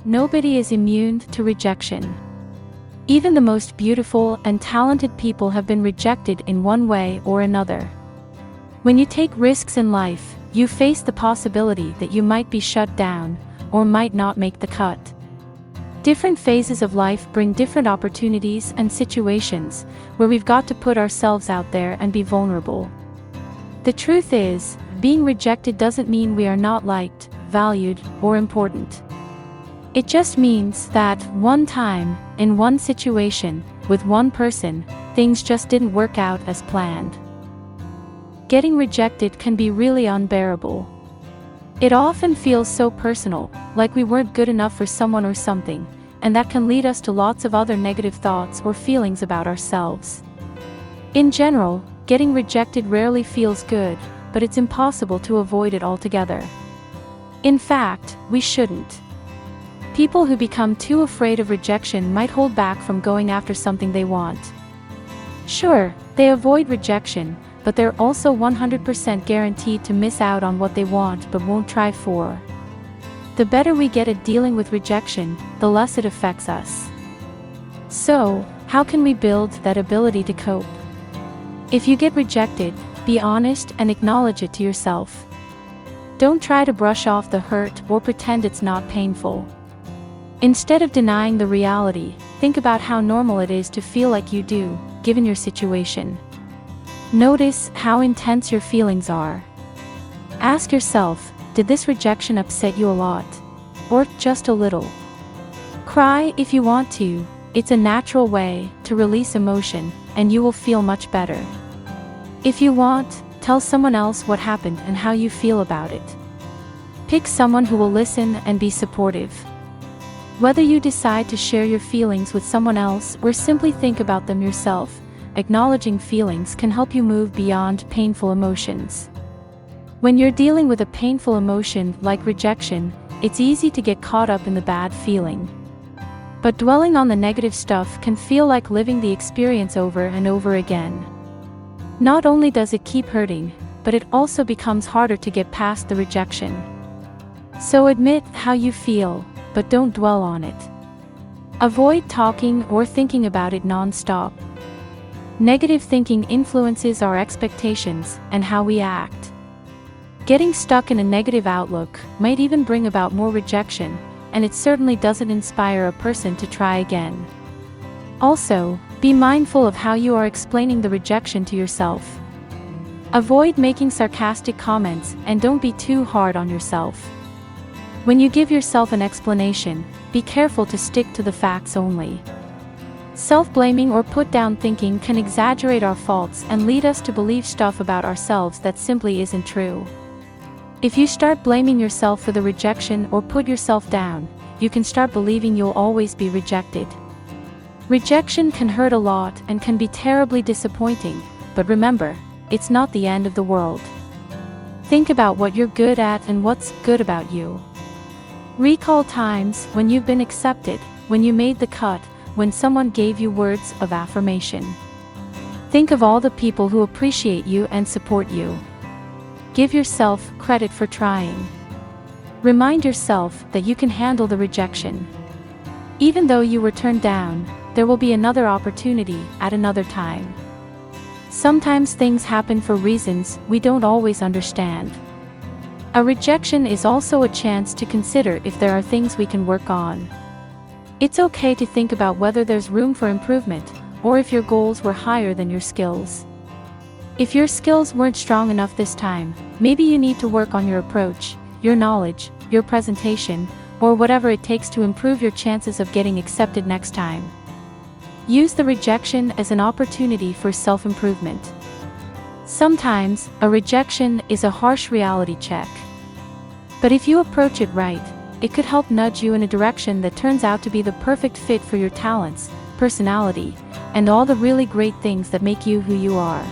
nobody is immune to rejection. Even the most beautiful and talented people have been rejected in one way or another. When you take risks in life, you face the possibility that you might be shut down, or might not make the cut. Different phases of life bring different opportunities and situations where we've got to put ourselves out there and be vulnerable. The truth is, being rejected doesn't mean we are not liked, valued, or important. It just means that, one time, in one situation, with one person, things just didn't work out as planned. Getting rejected can be really unbearable. It often feels so personal, like we weren't good enough for someone or something, and that can lead us to lots of other negative thoughts or feelings about ourselves. In general, getting rejected rarely feels good, but it's impossible to avoid it altogether. In fact, we shouldn't. People who become too afraid of rejection might hold back from going after something they want. Sure, they avoid rejection, but they're also 100% guaranteed to miss out on what they want but won't try for. The better we get at dealing with rejection, the less it affects us. So, how can we build that ability to cope? If you get rejected, be honest and acknowledge it to yourself. Don't try to brush off the hurt or pretend it's not painful. Instead of denying the reality, think about how normal it is to feel like you do, given your situation. Notice how intense your feelings are. Ask yourself, did this rejection upset you a lot? Or just a little? Cry if you want to. It's a natural way to release emotion, and you will feel much better. If you want, tell someone else what happened and how you feel about it. Pick someone who will listen and be supportive. Whether you decide to share your feelings with someone else or simply think about them yourself, acknowledging feelings can help you move beyond painful emotions. When you're dealing with a painful emotion like rejection, it's easy to get caught up in the bad feeling. But dwelling on the negative stuff can feel like living the experience over and over again. Not only does it keep hurting, but it also becomes harder to get past the rejection. So admit how you feel, but don't dwell on it. Avoid talking or thinking about it non-stop. Negative thinking influences our expectations and how we act. Getting stuck in a negative outlook might even bring about more rejection, and it certainly doesn't inspire a person to try again. Also, be mindful of how you are explaining the rejection to yourself. Avoid making sarcastic comments and don't be too hard on yourself. When you give yourself an explanation, be careful to stick to the facts only. Self-blaming or put-down thinking can exaggerate our faults and lead us to believe stuff about ourselves that simply isn't true. If you start blaming yourself for the rejection or put yourself down, you can start believing you'll always be rejected. Rejection can hurt a lot and can be terribly disappointing, but remember, it's not the end of the world. Think about what you're good at and what's good about you. Recall times when you've been accepted, when you made the cut, when someone gave you words of affirmation. Think of all the people who appreciate you and support you. Give yourself credit for trying. Remind yourself that you can handle the rejection. Even though you were turned down, there will be another opportunity at another time. Sometimes things happen for reasons we don't always understand. A rejection is also a chance to consider if there are things we can work on. It's okay to think about whether there's room for improvement, or if your goals were higher than your skills. If your skills weren't strong enough this time, maybe you need to work on your approach, your knowledge, your presentation, or whatever it takes to improve your chances of getting accepted next time. Use the rejection as an opportunity for self-improvement. Sometimes, a rejection is a harsh reality check. But if you approach it right, it could help nudge you in a direction that turns out to be the perfect fit for your talents, personality, and all the really great things that make you who you are.